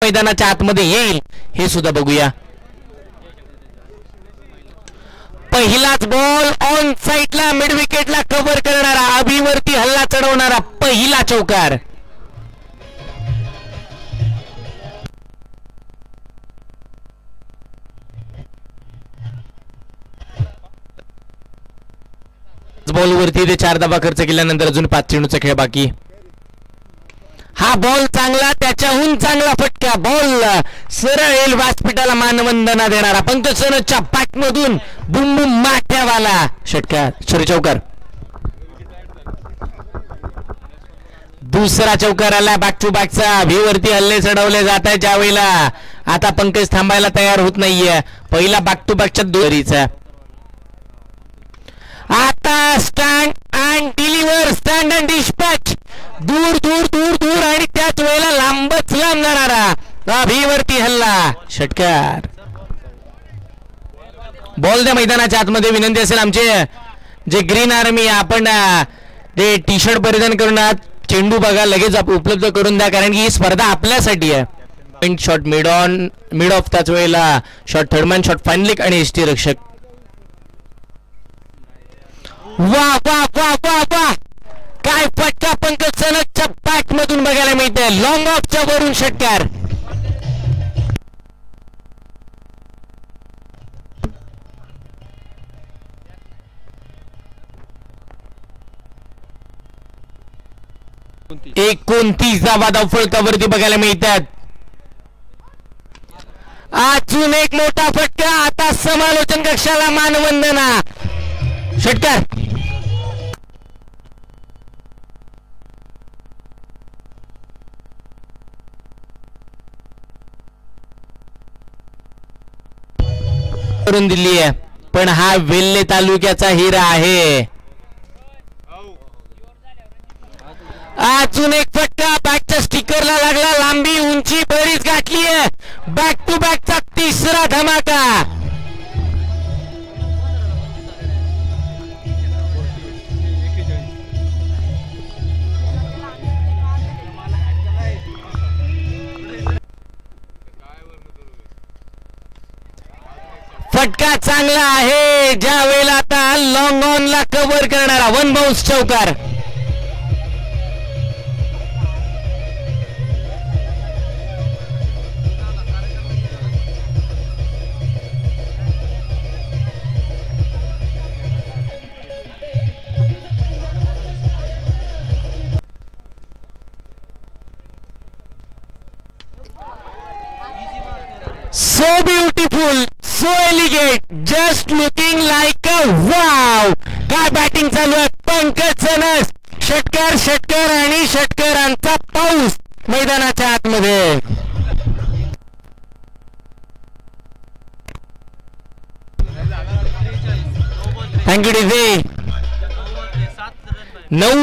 मैदानाच्या आतमध्ये येईल हे सुद्धा बघूया. पहिलाच बॉल ऑन साइडला मिड विकेटला कव्हर करणारा, अभिवरती हल्ला चढवणारा पहिला चौकार. बॉलवरती ते 4 धावा खर्च केल्यानंतर अजून 5 चेंडूचा खेळ बाकी. हा बॉल चांगला, त्याच्याहून चांगला फटका. बॉल सरळ येईल व्यासपीठाला मानवंदना देणारा. पंकजसनच्या पॅकमधून बुम बुम माथ्यावाला षटकार, सॉरी चौकार. दुसरा चौकार आला बॅक टू बॅकचा. व्हीवरती हल्ले चढवले जात आहेत ज्यावेळेला आता पंकज थांबायला तयार होत नाहीये. पहिला बॅक टू बॅकच्या दोरीचा. आता stand and deliver, stand and dispatch. दूर दूर दूर दूर आणि त्याच वेळेला लांबच लांब जाणारा अभिवरती हल्ला षटकार. बॉल द्या मैदानाच्या आतमध्ये. विनंती असेल आमचे जे ग्रीन आर्मी, आपण ते टी शर्ट परिधान करून चेंडू बघा लगेच उपलब्ध करून द्या, कारण की ही स्पर्धा आपल्यासाठी आहे. Point shot mid on mid of, त्याच वेळेला शॉट थर्डमॅन, शॉट फायनलिक आणि एसटी रक्षक. वा वा वा वा वा, काय फटका पंकज सनदच्या बॅट मधून बघायला मिळते. लॉंग ऑफच्या वरून षटकार. एक 29 धावा धावफलकावरती बघायला मिळतात. अजून एक मोठा फटका. आता समालोचन कक्षाला मानवंदना षटकार. करून दिली आहे, पण हा वेल्हे तालुक्याचा हिरा आहे. अजून एक फटका बॅकच्या स्टिकरला लागला. लांबी उंची बरीच गाठली आहे. बॅक टू बॅकचा तिसरा धमाका. फटका चांगला आहे ज्या वेळेला आता लॉंग ऑन ला कव्हर करणारा वन बाउन्स चौकार. So beautiful, so elegant, just looking like a wow. काय बॅटिंग चालू आहे पंकज सनद. षटकार षटकार आणि षटकारांचा पाऊस मैदानाच्या आतमध्ये. Thank you DJ. 9